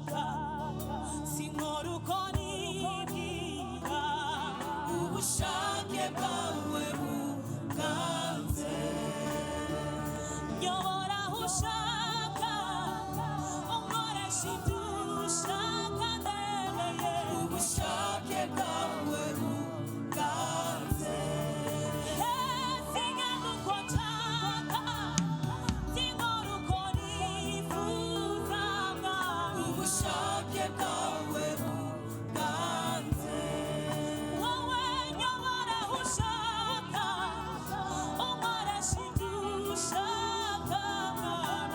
ushaka sinkora uko nibwira ubushake bwawe buganze nyobora aho ushaka unkoresha ibyo ushaka ndemeye ubushake bwawe buganze singana uko nshaka sinkora uko nifuza ubushake bwawe buganze wowe nyobora aho ushaka unkoresha ibyo ushaka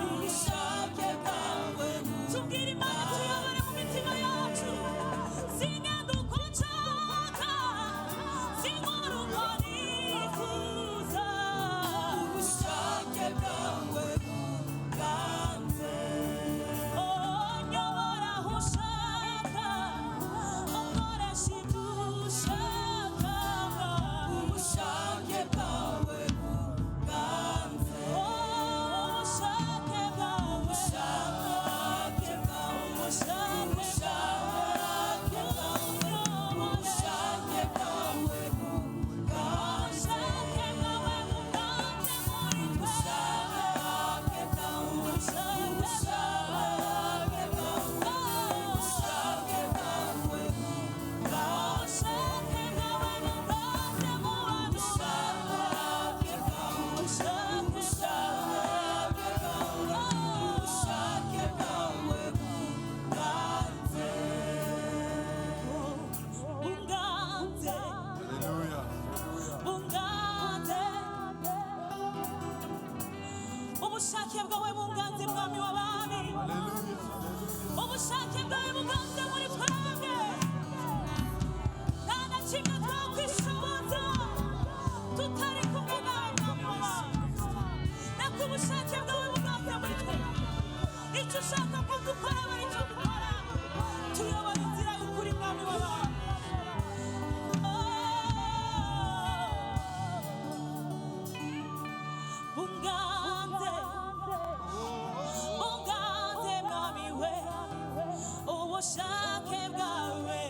ubushake bwawe tubwire Imana tuyobore mu mitima yacu singana uko nshaka sinkora uko nifuza ubushake bwawe buganze nyobora aho ushaka unkoresha ibyo ushaka ubushake bwawe buganze ubushake bwawe ubushake bwawe ubushake bwawe ubushake bwawe buganze ubushake bwawe buganze muri twe ubushake bwawe ubushake bwawe ubushake bwawe ubushake bwawe buganze mu bantu ubushake bwawe ubushake bwawe buganze bunganze Hallelujah. bunganze ubushake bwawe bunganze mwami w'abami ubushake bwawe buganze muri twebwe nta na kimwe twakwishoboza tutari kumwe nawe mwami w'abami nako ubushake bwawe buganze muri twebwe icyo ushaka ko dukora aba icyo dukora tuyobora inzira y'ukuri mwami w'abami bunganze bunganze mwami we ubushake bwawe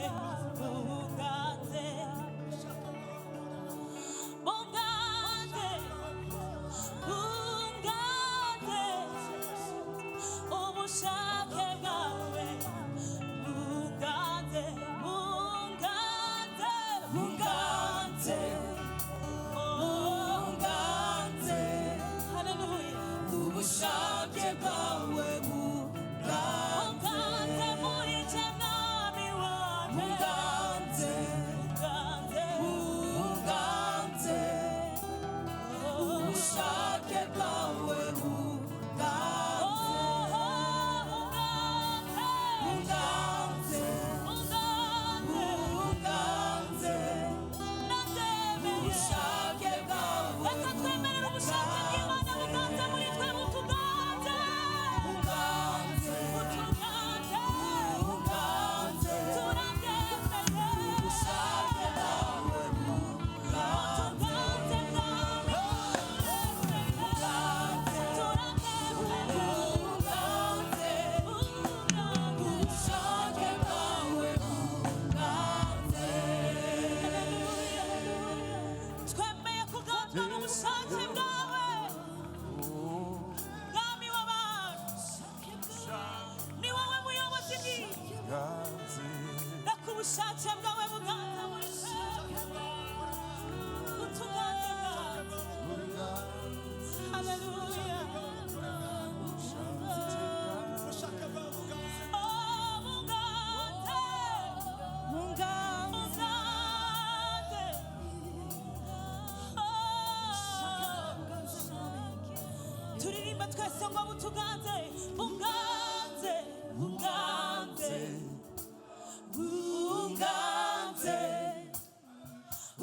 bunganze bunganze bunganze ubushake bwawe bunganze bunganze bunganze bunganze haleluya ubushake bwawe bunganze muri twe mwami wanjye bunganze bunganze ubushake bwawe bunganze bunganze bunganze ubushake bwawe reka twemerere ubushake bw'Imana buganze muri twe butuganze bunganze butuganze bunganze turabyemeye ubushake bwawe butuganze bwawe bunganze turabyemeye bunganze ubushake bwawe bunganze twemeye kuganzwa n'ubushake bwawe mwami w'abantu ni wowe muyobozi bwiza reka ubushake bwawe buganza muri twe utuganze bwawe haleluya turirimba twese ngo butuganze bunganze bunganze bunganze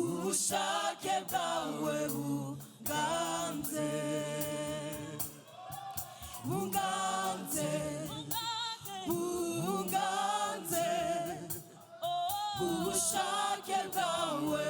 ubushake bwawe bunganze bunganze bunganze ubushake bwawe